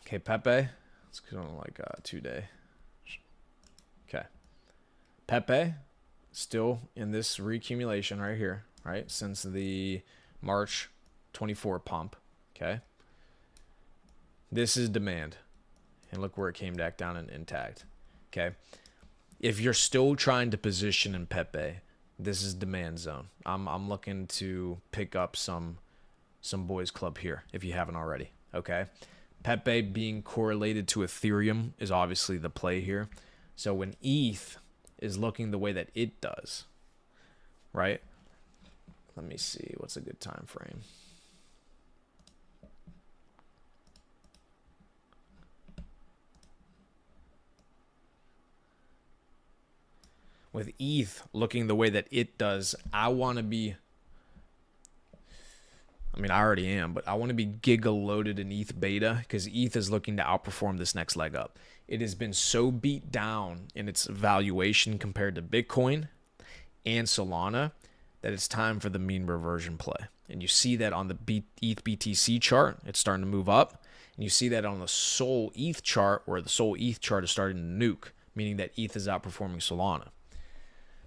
Okay, Pepe. Let's go on like 2-day. Okay. Pepe still in this reaccumulation right here, right? Since the March 24 pump. Okay. This is demand. And look where it came back down and intact. Okay. If you're still trying to position in Pepe, this is demand zone. I'm looking to pick up some boys club here if you haven't already. Okay. Pepe being correlated to Ethereum is obviously the play here. So when ETH is looking the way that it does, right? Let me see what's a good time frame. With ETH looking the way that it does, I want to be, I mean, I already am, but I want to be giga loaded in ETH beta because ETH is looking to outperform this next leg up. It has been so beat down in its valuation compared to Bitcoin and Solana that it's time for the mean reversion play. And you see that on the ETH BTC chart, it's starting to move up. And you see that on the Sol ETH chart, where the Sol ETH chart is starting to nuke, meaning that ETH is outperforming Solana.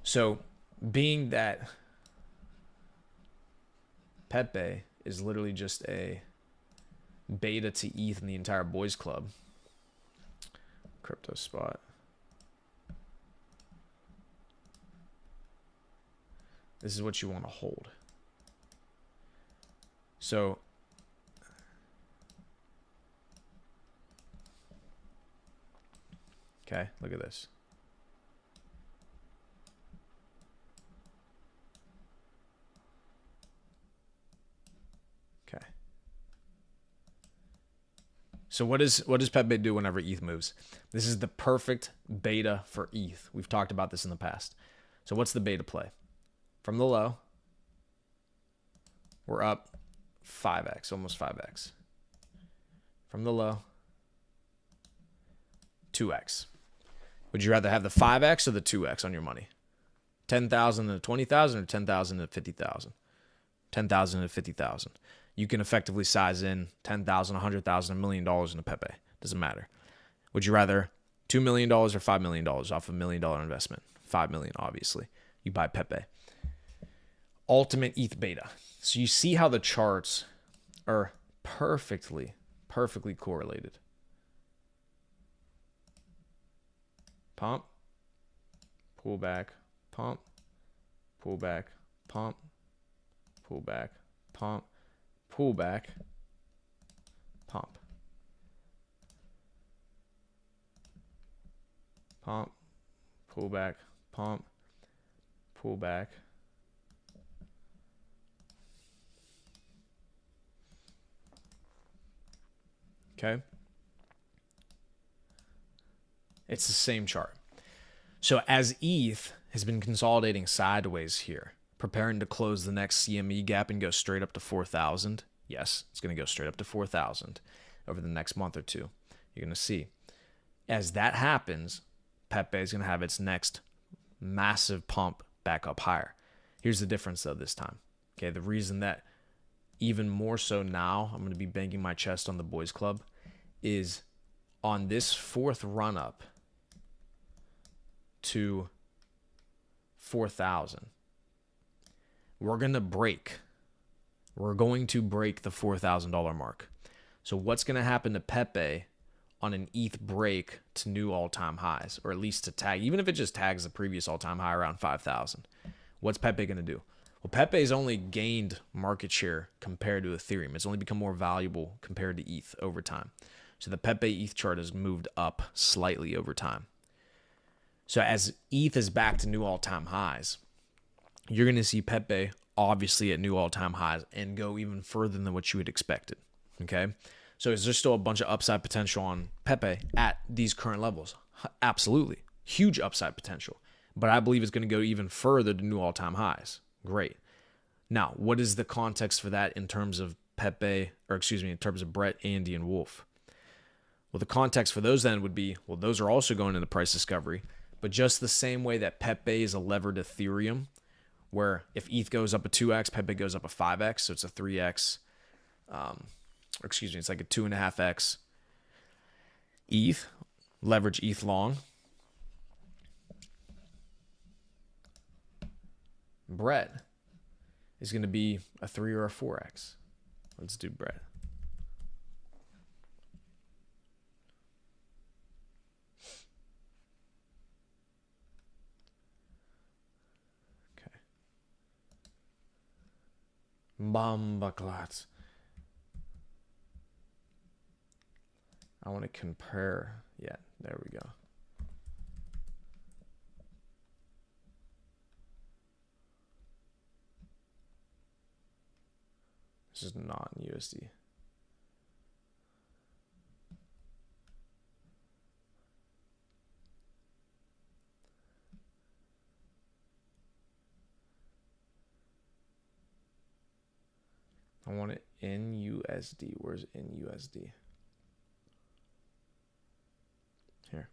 So being that Pepe is literally just a beta to ETH in the entire boys club. Crypto spot. This is what you want to hold. So okay, look at this. Okay. So what does Pepe do whenever ETH moves? This is the perfect beta for ETH. We've talked about this in the past. So what's the beta play? From the low, we're up 5x, almost 5x. From the low, 2x. Would you rather have the 5x or the 2x on your money? 10,000 to 20,000 or 10,000 to 50,000? 10,000 to 50,000. You can effectively size in 10,000, 100,000, $1 million in a Pepe. Doesn't matter. Would you rather $2 million or $5 million off a $1 million investment? $5 million, obviously. You buy Pepe. Ultimate ETH beta. So you see how the charts are perfectly correlated. Pump, pull back, pump, pull back, pump, pull back, pump, pull back, pump, pump, pull back, pump, pull back. Okay. It's the same chart. So as ETH has been consolidating sideways here, preparing to close the next CME gap and go straight up to 4,000. Yes, it's going to go straight up to 4,000 over the next month or two. You're going to see. As that happens, Pepe is going to have its next massive pump back up higher. Here's the difference, though, this time. Okay, the reason that even more so now, I'm going to be banging my chest on the boys club, is on this fourth run up to 4,000. We're going to break the $4,000 mark. So what's going to happen to Pepe on an ETH break to new all-time highs, or at least to tag, even if it just tags the previous all-time high around 5,000? What's Pepe going to do? Well, Pepe's only gained market share compared to Ethereum. It's only become more valuable compared to ETH over time. So the Pepe ETH chart has moved up slightly over time. So as ETH is back to new all-time highs, you're going to see Pepe obviously at new all-time highs and go even further than what you had expected. Okay? So is there still a bunch of upside potential on Pepe at these current levels? Absolutely. Huge upside potential. But I believe it's going to go even further to new all-time highs. Great. Now, what is the context for that in terms of Pepe, or excuse me, in terms of Brett, Andy, and Wolf? Well, the context for those then would be, well, those are also going into price discovery, but just the same way that Pepe is a levered Ethereum, where if ETH goes up a 2x, Pepe goes up a 5x, so it's a 3x, it's like a 2.5x. ETH, leverage ETH long. Brett is going to be a 3 or a 4x. Let's do Brett. Okay. Bombaclats. I want to compare. Yeah, there we go. This is not in USD. I want it in USD. Where's in USD? Here.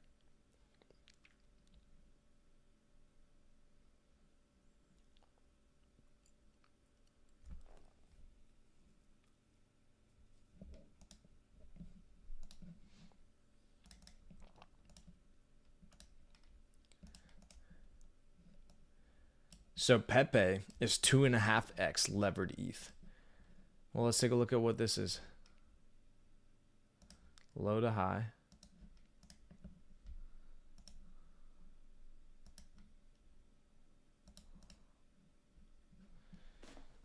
So Pepe is 2.5x levered ETH. Well, let's take a look at what this is. Low to high.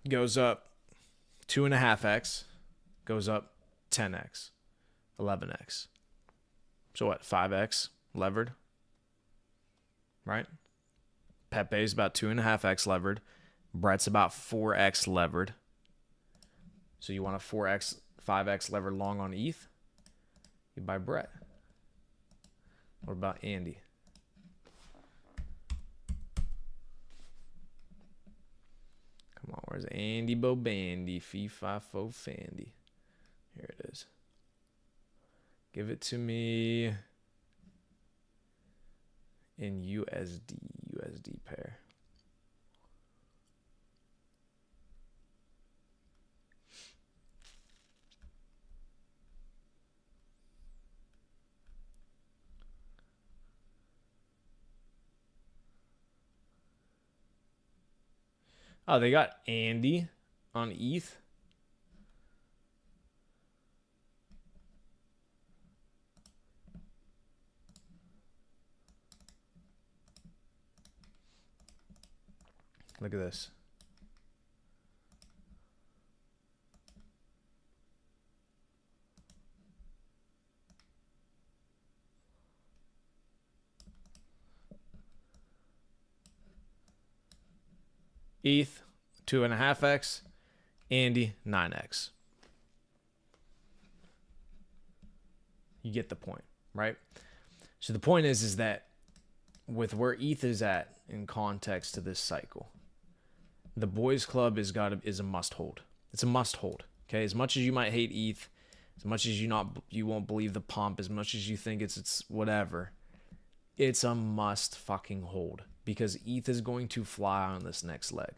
Goes up 2.5x. Goes up 10x. 11x. So what? 5x levered. Right? Pepe's about 2.5x levered. Brett's about 4x levered. So you want a 4x, 5x levered long on ETH? You buy Brett. What about Andy? Come on, where's Andy Bobandy? Fee, fi, fo, fandy. Here it is. Give it to me in USD pair. Oh, they got Andy on ETH. Look at this. ETH 2.5x, Andy 9x. You get the point, right? So the point is that with where ETH is at in context to this cycle, the boys club is a must hold. It's a must hold. Okay, as much as you might hate ETH, as much as you won't believe the pump, as much as you think it's whatever, it's a must fucking hold because ETH is going to fly on this next leg.